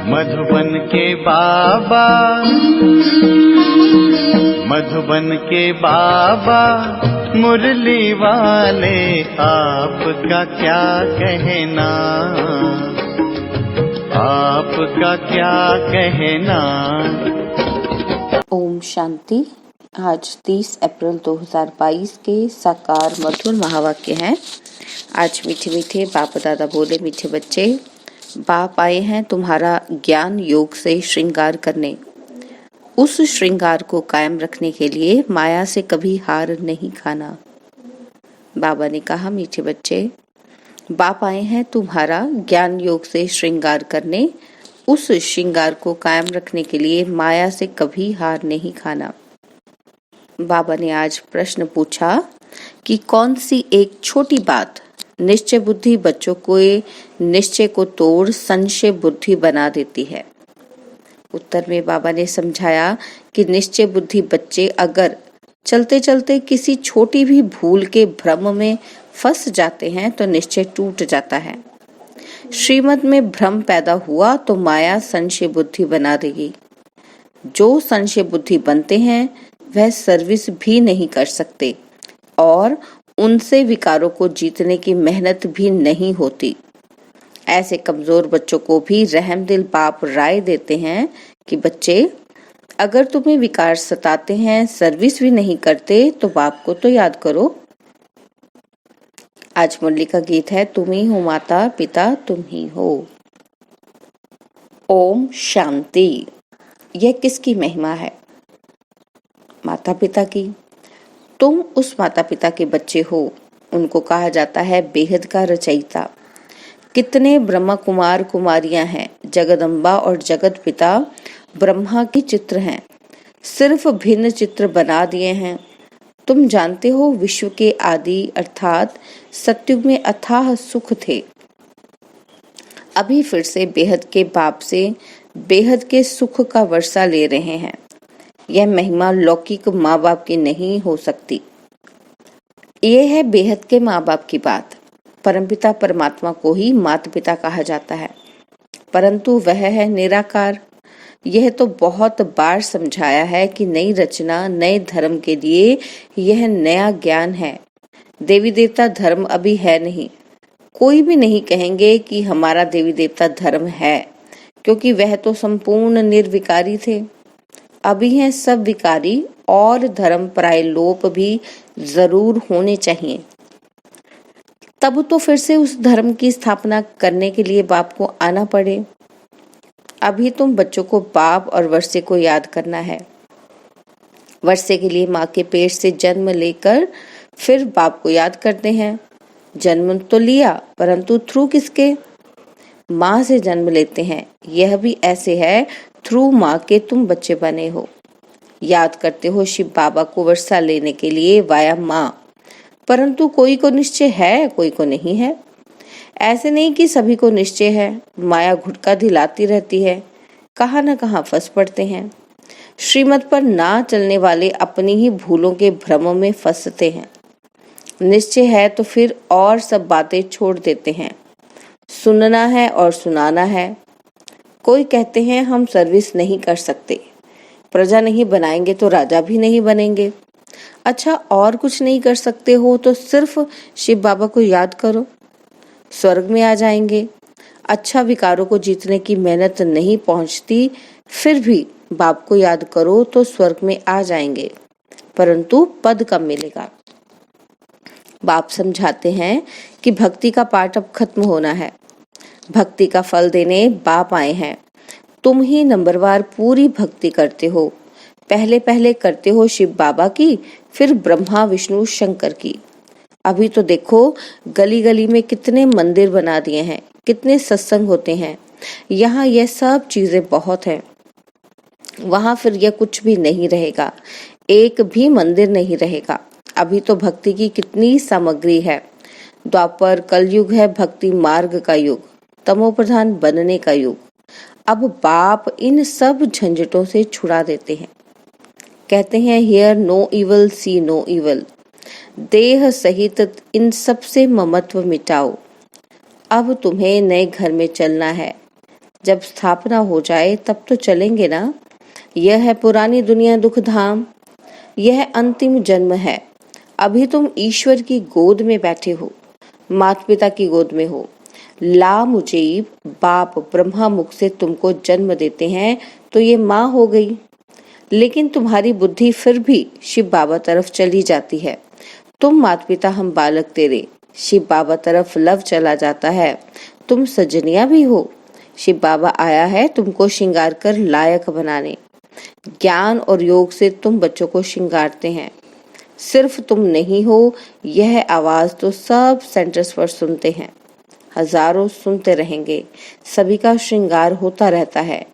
मधुबन के बाबा, मधुबन के बाबा मुरली वाले, आपका क्या कहना, आपका क्या कहना। ओम शांति। आज 30 अप्रैल 2022 के साकार मधुर महावाक्य हैं। आज मीठे मीठे बाप दादा बोले, मीठे बच्चे, बाप आए हैं तुम्हारा ज्ञान योग से श्रृंगार करने। उस श्रृंगार को कायम रखने के लिए माया से कभी हार नहीं खाना। बाबा ने कहा, मीठे बच्चे, बाप आए हैं तुम्हारा ज्ञान योग से श्रृंगार करने। उस श्रृंगार को कायम रखने के लिए माया से कभी हार नहीं खाना। बाबा ने आज प्रश्न पूछा कि कौन सी एक छोटी बात निश्चय बुद्धि बच्चों को निश्चय को तोड़ संशय बुद्धि बना देती है। उत्तर में बाबा ने समझाया कि निश्चय बुद्धि बच्चे अगर चलते चलते किसी छोटी भी भूल के भ्रम में फंस जाते हैं तो निश्चय टूट जाता है। श्रीमत में भ्रम पैदा हुआ तो माया संशय बुद्धि बना देगी। जो संशय बुद्धि बनते हैं वह सर्विस भी नहीं कर सकते और उनसे विकारों को जीतने की मेहनत भी नहीं होती। ऐसे कमजोर बच्चों को भी रहमदिल बाप राय देते हैं कि बच्चे, अगर तुम्हें विकार सताते हैं, सर्विस भी नहीं करते, तो बाप को तो याद करो। आज मुरली का गीत है, तुम ही हो माता पिता तुम ही हो। ओम शांति। यह किसकी महिमा है? माता पिता की। तुम उस माता पिता के बच्चे हो। उनको कहा जाता है बेहद का रचयिता। कितने ब्रह्मा कुमार कुमारियां हैं। जगदम्बा और जगत पिता ब्रह्मा के चित्र हैं, सिर्फ भिन्न चित्र बना दिए हैं। तुम जानते हो विश्व के आदि अर्थात सतयुग में अथाह सुख थे। अभी फिर से बेहद के बाप से बेहद के सुख का वर्षा ले रहे हैं। यह महिमा लौकिक माँ बाप की नहीं हो सकती। यह है बेहद के माँ बाप की बात। परमपिता परमात्मा को ही माता पिता कहा जाता है, परंतु वह है निराकार। यह तो बहुत बार समझाया है कि नई रचना नए धर्म के लिए यह नया ज्ञान है। देवी देवता धर्म अभी है नहीं। कोई भी नहीं कहेंगे कि हमारा देवी देवता धर्म है, क्योंकि वह तो संपूर्ण निर्विकारी थे। अभी हैं सब विकारी और धर्म प्राय लोप भी जरूर होने चाहिए। तब तो फिर से उस धर्म की स्थापना करने के लिए बाप को आना पड़े। अभी तुम बच्चों को बाप और वर्षे को याद करना है। वर्षे के लिए माँ के पेट से जन्म लेकर फिर बाप को याद करते हैं। जन्म तो लिया, परंतु थ्रू किसके? माँ से जन्म लेते हैं। यह भी ऐसे है, थ्रू माँ के तुम बच्चे बने हो। याद करते हो शिव बाबा को वर्षा लेने के लिए वाया माँ, परंतु कोई को निश्चय है, कोई को नहीं है। ऐसे नहीं कि सभी को निश्चय है। माया घुटका दिलाती रहती है, कहाँ न कहाँ फंस पड़ते हैं। श्रीमत पर ना चलने वाले अपनी ही भूलों के भ्रमों में फंसते हैं। निश्चय है तो फिर और सब बातें छोड़ देते हैं। सुनना है और सुनाना है। कोई कहते हैं हम सर्विस नहीं कर सकते, प्रजा नहीं बनाएंगे तो राजा भी नहीं बनेंगे। अच्छा, और कुछ नहीं कर सकते हो तो सिर्फ शिव बाबा को याद करो, स्वर्ग में आ जाएंगे। अच्छा, विकारों को जीतने की मेहनत नहीं पहुंचती, फिर भी बाप को याद करो तो स्वर्ग में आ जाएंगे, परंतु पद कम मिलेगा। बाप समझाते हैं कि भक्ति का पाठ अब खत्म होना है। भक्ति का फल देने बाप आए हैं। तुम ही नंबरवार पूरी भक्ति करते हो। पहले पहले करते हो शिव बाबा की, फिर ब्रह्मा विष्णु शंकर की। अभी तो देखो गली गली में कितने मंदिर बना दिए हैं, कितने सत्संग होते हैं। यहाँ यह सब चीजें बहुत हैं, वहां फिर यह कुछ भी नहीं रहेगा। एक भी मंदिर नहीं रहेगा। अभी तो भक्ति की कितनी सामग्री है। द्वापर कलयुग है भक्ति मार्ग का युग, तमो प्रधान बनने का युग। अब बाप इन सब झंझटों से छुड़ा देते हैं। कहते हैं hear no evil see no evil. देह सहित इन सब से ममत्व मिटाओ। अब तुम्हें नए घर में चलना है। जब स्थापना हो जाए तब तो चलेंगे ना। यह है पुरानी दुनिया दुख धाम, यह अंतिम जन्म है। अभी तुम ईश्वर की गोद में बैठे हो, माता पिता की गोद में हो। ला मुजीब बाप ब्रह्मा मुख से तुमको जन्म देते हैं तो ये माँ हो गई, लेकिन तुम्हारी बुद्धि फिर भी शिव बाबा तरफ चली जाती है। तुम माता पिता हम बालक तेरे, शिव बाबा तरफ लव चला जाता है। तुम सजनिया भी हो, शिव बाबा आया है तुमको श्रृंगार कर लायक बनाने। ज्ञान और योग से तुम बच्चों को श्रृंगारते हैं। सिर्फ तुम नहीं हो, यह आवाज तो सब सेंटर्स पर सुनते हैं, हजारों सुनते रहेंगे। सभी का श्रृंगार होता रहता है।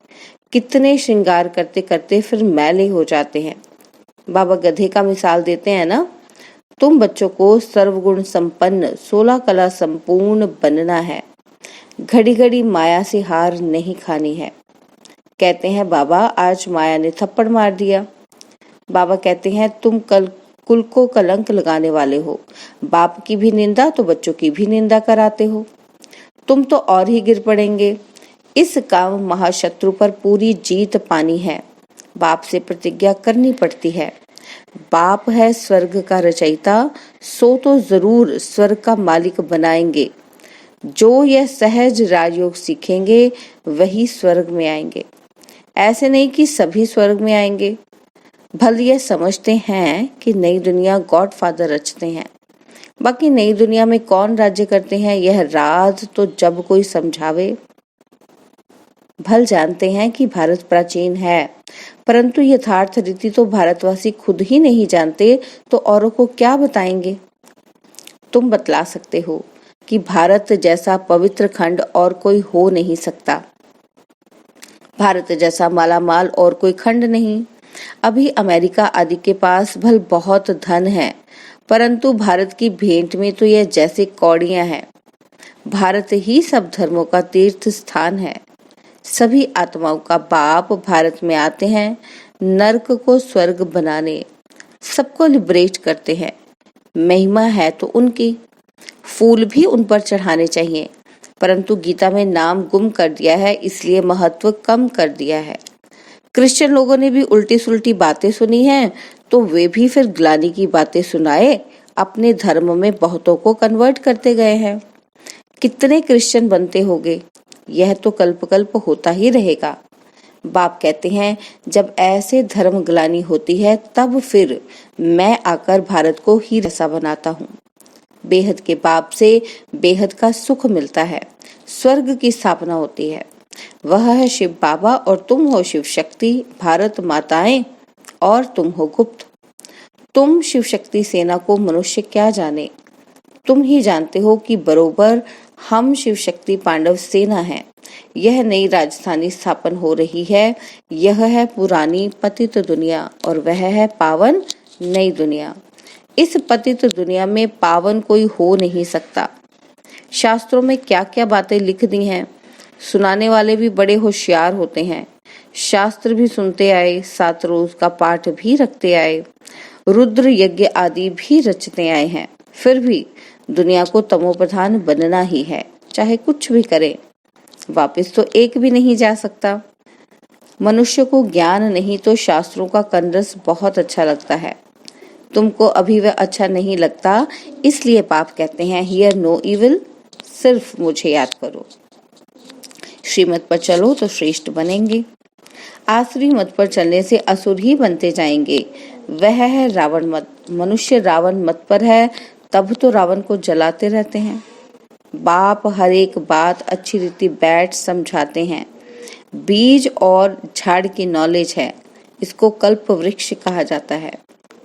कितने श्रृंगार करते करते फिर मैले हो जाते हैं। बाबा गधे का मिसाल देते हैं ना। तुम बच्चों को सर्वगुण संपन्न 16 कला संपूर्ण बनना है। घड़ी घड़ी माया से हार नहीं खानी है। कहते हैं बाबा आज माया ने थप्पड़ मार दिया। बाबा कहते हैं तुम कल कुल को कलंक लगाने वाले हो। बाप की भी निंदा तो बच्चों की भी निंदा कराते हो। तुम तो और ही गिर पड़ेंगे। इस काम महाशत्रु पर पूरी जीत पानी है। बाप से प्रतिज्ञा करनी पड़ती है। बाप है स्वर्ग का रचयिता, सो तो जरूर स्वर्ग का मालिक बनाएंगे। जो यह सहज राजयोग सीखेंगे वही स्वर्ग में आएंगे। ऐसे नहीं कि सभी स्वर्ग में आएंगे। भले यह समझते हैं कि नई दुनिया गॉड फादर रचते हैं, बाकी नई दुनिया में कौन राज्य करते हैं यह राज तो जब कोई समझावे। भल जानते हैं कि भारत प्राचीन है, परंतु यथार्थ रीति तो भारतवासी खुद ही नहीं जानते तो औरों को क्या बताएंगे। तुम बतला सकते हो कि भारत जैसा पवित्र खंड और कोई हो नहीं सकता। भारत जैसा मालामाल और कोई खंड नहीं। अभी अमेरिका आदि के पास भल बहुत धन है, परंतु भारत की भेंट में तो यह जैसे कौड़ियां हैं। भारत ही सब धर्मों का तीर्थ स्थान है। सभी आत्माओं का बाप भारत में आते हैं नरक को स्वर्ग बनाने। सबको लिबरेट करते हैं। महिमा है तो उनकी, फूल भी उन पर चढ़ाने चाहिए, परंतु गीता में नाम गुम कर दिया है इसलिए महत्व कम कर दिया है। क्रिश्चियन लोगों ने भी उल्टी सुल्टी बातें सुनी हैं तो वे भी फिर ग्लानि की बातें सुनाए अपने धर्म में बहुतों को कन्वर्ट करते गए हैं। कितने क्रिश्चियन बनते होंगे, यह तो कल्प कल्प होता ही रहेगा। बाप कहते हैं जब ऐसे धर्म ग्लानि होती है तब फिर मैं आकर भारत को ही ऐसा बनाता हूँ। बेहद के बाप से बेहद का सुख मिलता है, स्वर्ग की स्थापना होती है। वह है शिव बाबा और तुम हो शिव शक्ति भारत माताएं और तुम हो गुप्त। तुम शिव शक्ति सेना को मनुष्य क्या जाने। तुम ही जानते हो कि बरोबर हम शिव शक्ति पांडव सेना हैं। यह नई राजधानी स्थापन हो रही है। यह है पुरानी पतित दुनिया और वह है पावन नई दुनिया। इस पतित दुनिया में पावन कोई हो नहीं सकता। शास्त्रों में क्या क्या बातें लिख दी हैं। सुनाने वाले भी बड़े होशियार होते हैं। शास्त्र भी सुनते आए, 7 रोज का पाठ भी रखते आए, रुद्र यज्ञ आदि भी रचते आए हैं। फिर भी दुनिया को तमोप्रधान बनना ही है, चाहे कुछ भी करे। वापस तो एक भी नहीं जा सकता। मनुष्य को ज्ञान नहीं तो शास्त्रों का कंदस बहुत अच्छा लगता है। तुमको अभी वह अच्छा नहीं लगता, इसलिए पाप कहते हैं हियर नो इविल, सिर्फ मुझे याद करो। श्रीमत पर चलो तो श्रेष्ठ बनेंगे। आसुरी मत पर चलने से असुर ही बनते जाएंगे। वह है रावण मत। मनुष्य रावण मत पर है तब तो रावण को जलाते रहते हैं। बाप हर एक बात अच्छी रीति बैठ समझाते हैं। बीज और झाड़ की नॉलेज है, इसको कल्प वृक्ष कहा जाता है।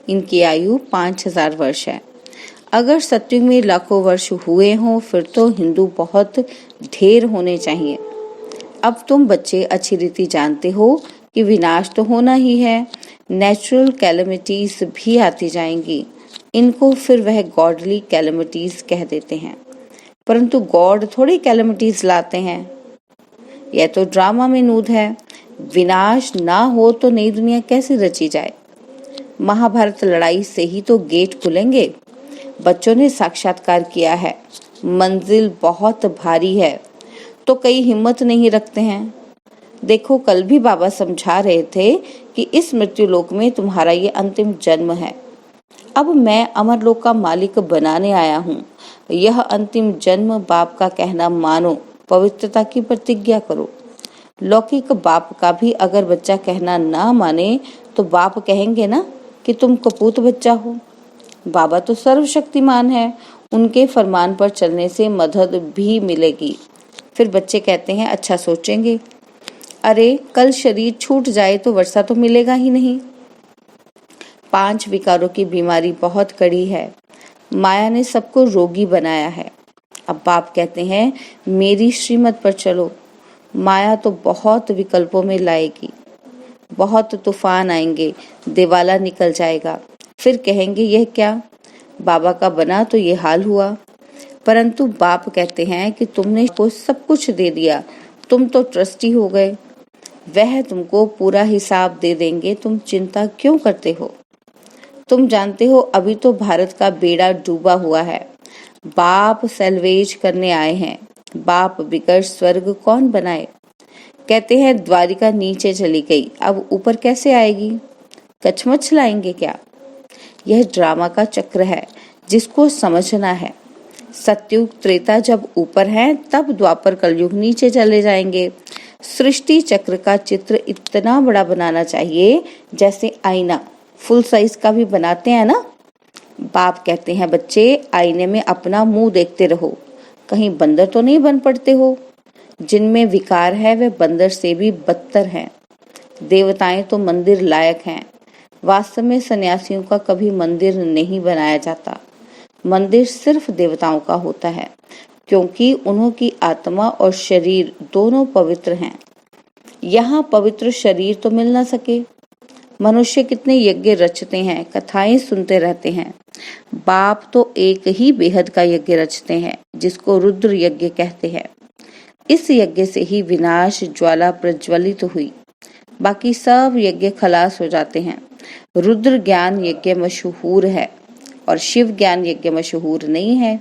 इनकी आयु 5000 वर्ष है। अगर सत्युग में लाखों वर्ष हुए हों फिर तो हिंदू बहुत ढेर होने चाहिए। अब तुम बच्चे अच्छी रीति जानते हो कि विनाश तो होना ही है, नेचुरल कैलेमिटीज भी आती जाएंगी। इनको फिर वह गॉडली कैलेमिटीज कह देते हैं, परंतु गॉड थोड़ी कैलेमिटीज लाते हैं। यह तो ड्रामा में नूद है। विनाश ना हो तो नई दुनिया कैसे रची जाए। महाभारत लड़ाई से ही तो गेट खुलेंगे। बच्चों ने साक्षात्कार किया है, मंजिल बहुत भारी है। तो कई हिम्मत नहीं रखते हैं। देखो, कल भी बाबा समझा रहे थे कि इस मृत्यु लोक में तुम्हारा ये अंतिम जन्म है। अब मैं अमरलोक का मालिक बनाने आया हूँ। यह अंतिम जन्म बाप का कहना मानो, पवित्रता की प्रतिज्ञा करो। लौकिक बाप का भी अगर बच्चा कहना ना माने तो बाप कहेंगे ना कि तुम कपूत बच्चा हो। बाबा तो सर्वशक्तिमान है, उनके फरमान पर चलने से मदद भी मिलेगी। फिर बच्चे कहते हैं अच्छा सोचेंगे। अरे कल शरीर छूट जाए तो वर्षा तो मिलेगा ही नहीं। 5 विकारों की बीमारी बहुत कड़ी है। माया ने सबको रोगी बनाया है। अब बाप कहते हैं मेरी श्रीमत पर चलो। माया तो बहुत विकल्पों में लाएगी, बहुत तूफान आएंगे, दिवाला निकल जाएगा। फिर कहेंगे यह क्या, बाबा का बना तो ये हाल हुआ। परंतु बाप कहते हैं कि तुमने को सब कुछ दे दिया, तुम तो ट्रस्टी हो गए, वह तुमको पूरा हिसाब दे देंगे, तुम चिंता क्यों करते हो। तुम जानते हो अभी तो भारत का बेड़ा डूबा हुआ है। बाप सैल्वेज करने आए हैं। बाप बिगड़ स्वर्ग कौन बनाए। कहते हैं द्वारिका नीचे चली गई, अब ऊपर कैसे आएगी। कचमच लाएंगे क्या। यह ड्रामा का चक्र है जिसको समझना है। सतयुग त्रेता जब ऊपर है तब द्वापर कलयुग नीचे चले जाएंगे। सृष्टि चक्र का चित्र इतना बड़ा बनाना चाहिए जैसे आईना फुल साइज का भी बनाते हैं ना। बाप कहते हैं बच्चे आईने में अपना मुंह देखते रहो, कहीं बंदर तो नहीं बन पड़ते हो। जिनमें विकार है वे बंदर से भी बदतर हैं। देवताएं तो मंदिर लायक हैं। वास्तव में सन्यासियों का कभी मंदिर नहीं बनाया जाता। मंदिर सिर्फ देवताओं का होता है, क्योंकि उन्हों की आत्मा और शरीर दोनों पवित्र हैं। यहाँ पवित्र शरीर तो मिल ना सके। मनुष्य कितने यज्ञ रचते हैं, कथाएं सुनते रहते हैं। बाप तो एक ही बेहद का यज्ञ रचते हैं जिसको रुद्र यज्ञ कहते हैं। इस यज्ञ से ही विनाश ज्वाला प्रज्वलित हुई, बाकी सब यज्ञ खलास हो जाते हैं। रुद्र ज्ञान यज्ञ मशहूर है और शिव ज्ञान यज्ञ मशहूर नहीं है।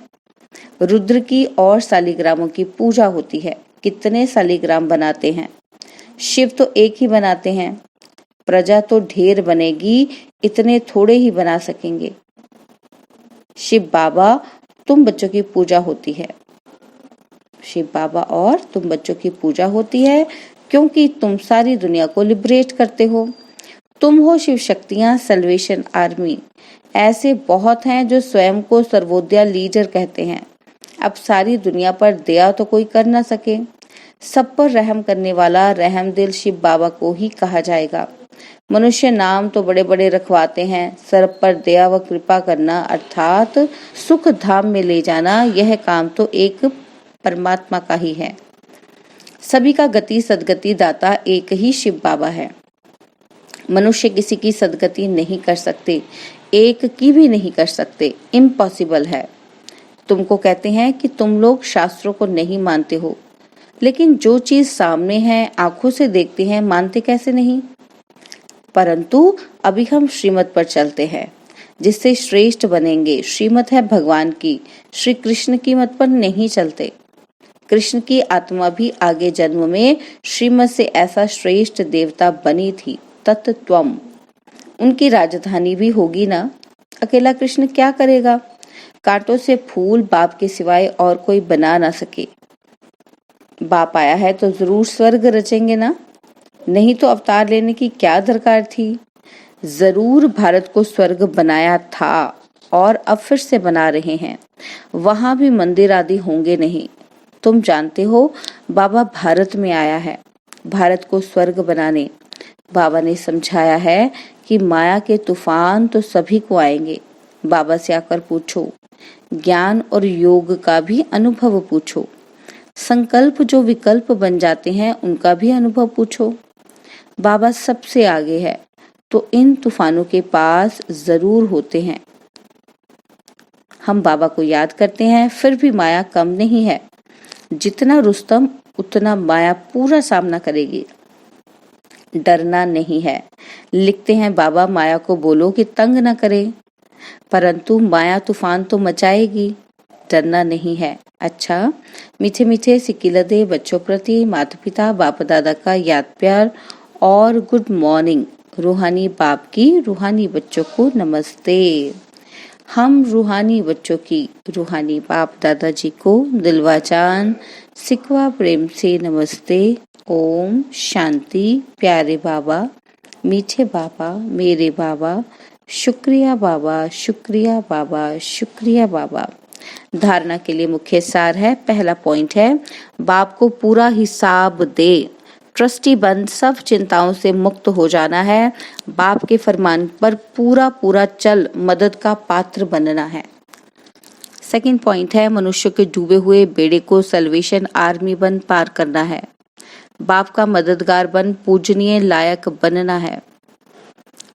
रुद्र की और शालिग्रामों की पूजा होती है। कितने शालिग्राम बनाते हैं। शिव तो एक ही बनाते हैं। प्रजा तो ढेर बनेगी, इतने थोड़े ही बना सकेंगे। शिव बाबा तुम बच्चों की पूजा होती है। शिव बाबा और तुम बच्चों की पूजा होती है क्योंकि तुम सारी दुनिया को लिबरेट करते हो। तुम हो शिव शक्तियां, सल्वेशन आर्मी। ऐसे बहुत हैं जो स्वयं को सर्वोदया लीडर कहते हैं। अब सारी दुनिया पर दया तो कोई कर ना सके। सब पर रहम करने वाला रहम दिल शिव बाबा को ही कहा जाएगा। मनुष्य नाम तो बड़े बड़े रखवाते हैं, सर्व पर दया व कृपा करना अर्थात सुख धाम में ले जाना, यह काम तो एक परमात्मा का ही है। सभी का गति सदगति दाता एक ही शिव बाबा है। मनुष्य किसी की सदगति नहीं कर सकते, एक की भी नहीं कर सकते, इम्पॉसिबल है। तुमको कहते हैं कि तुम लोग शास्त्रों को नहीं मानते हो, लेकिन जो चीज सामने है, आंखों से देखते हैं, मानते कैसे नहीं। परंतु अभी हम श्रीमत पर चलते हैं जिससे श्रेष्ठ बनेंगे। श्रीमत है भगवान की, श्री कृष्ण की मत पर नहीं चलते। कृष्ण की आत्मा भी आगे जन्म में श्रीमत से ऐसा श्रेष्ठ देवता बनी थी, तत्त्वम। उनकी राजधानी भी होगी ना। अकेला कृष्ण क्या करेगा। कांटों से फूल बाप के सिवाय और कोई बना ना सके। बाप आया है तो जरूर स्वर्ग रचेंगे ना, नहीं तो अवतार लेने की क्या दरकार थी। जरूर भारत को स्वर्ग बनाया था और अब फिर से बना रहे हैं। वहां भी मंदिर आदि होंगे नहीं। तुम जानते हो बाबा भारत में आया है, भारत को स्वर्ग बनाने। बाबा ने समझाया है कि माया के तूफान तो सभी को आएंगे। बाबा से आकर पूछो, ज्ञान और योग का भी अनुभव पूछो। संकल्प जो विकल्प बन जाते हैं उनका भी अनुभव पूछो। बाबा सबसे आगे है तो इन तूफानों के पास जरूर होते हैं। हम बाबा को याद करते हैं, फिर भी माया कम नहीं है। जितना रुस्तम उतना माया पूरा सामना करेगी। डरना नहीं है। लिखते हैं बाबा माया को बोलो कि तंग न करे, परंतु माया तूफान तो मचाएगी। डरना नहीं है। अच्छा, मीठे मीठे सिकिलदे बच्चों प्रति माता पिता बाप दादा का याद प्यार और गुड मॉर्निंग। रूहानी बाप की रूहानी बच्चों को नमस्ते। हम रूहानी बच्चों की रूहानी बाप दादाजी को दिलवाजान सिकवा प्रेम से नमस्ते। ओम शांति। प्यारे बाबा, मीठे बाबा, मेरे बाबा, शुक्रिया बाबा, शुक्रिया बाबा, शुक्रिया बाबा। धारणा के लिए मुख्य सार है। पहला पॉइंट है, बाप को पूरा हिसाब दे। ट्रस्टी बन सब चिंताओं से मुक्त हो जाना है। बाप के फरमान पर पूरा पूरा चल मदद का पात्र बनना है। सेकंड पॉइंट है, मनुष्य के डूबे हुए बेड़े को सल्वेशन आर्मी बन पार करना है। बाप का मददगार बन पूजनीय लायक बनना है।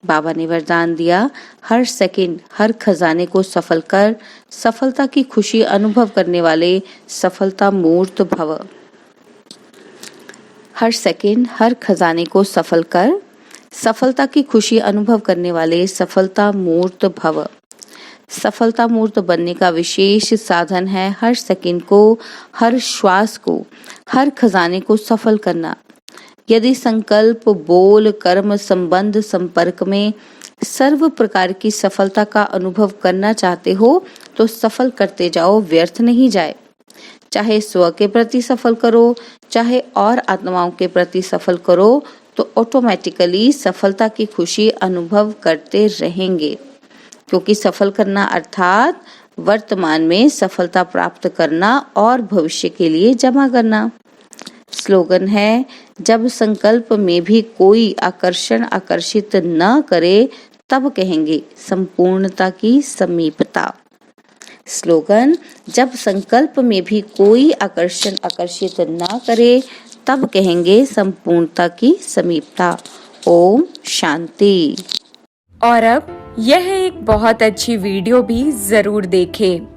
बाबा ने वरदान दिया, हर सेकंड हर खजाने को सफल कर, सफलता की खुशी अनुभव करने वाले सफलता मूर्त भव। हर सेकंड हर खजाने को सफल कर, सफलता की खुशी अनुभव करने वाले सफलता मूर्त भव। सफलता मूर्त बनने का विशेष साधन है हर सेकंड को, हर श्वास को, हर खजाने को सफल करना। यदि संकल्प, बोल, कर्म, संबंध, संपर्क में सर्व प्रकार की सफलता का अनुभव करना चाहते हो तो सफल करते जाओ, व्यर्थ नहीं जाए। चाहे स्व के प्रति सफल करो, चाहे और आत्माओं के प्रति सफल करो, तो ऑटोमेटिकली सफलता की खुशी अनुभव करते रहेंगे। क्योंकि सफल करना अर्थात वर्तमान में सफलता प्राप्त करना और भविष्य के लिए जमा करना। स्लोगन है, जब संकल्प में भी कोई आकर्षण आकर्षित न करे तब कहेंगे संपूर्णता की समीपता। स्लोगन, जब संकल्प में भी कोई आकर्षण आकर्षित न करे तब कहेंगे संपूर्णता की समीपता। ओम शांति। और अब यह एक बहुत अच्छी वीडियो भी जरूर देखें।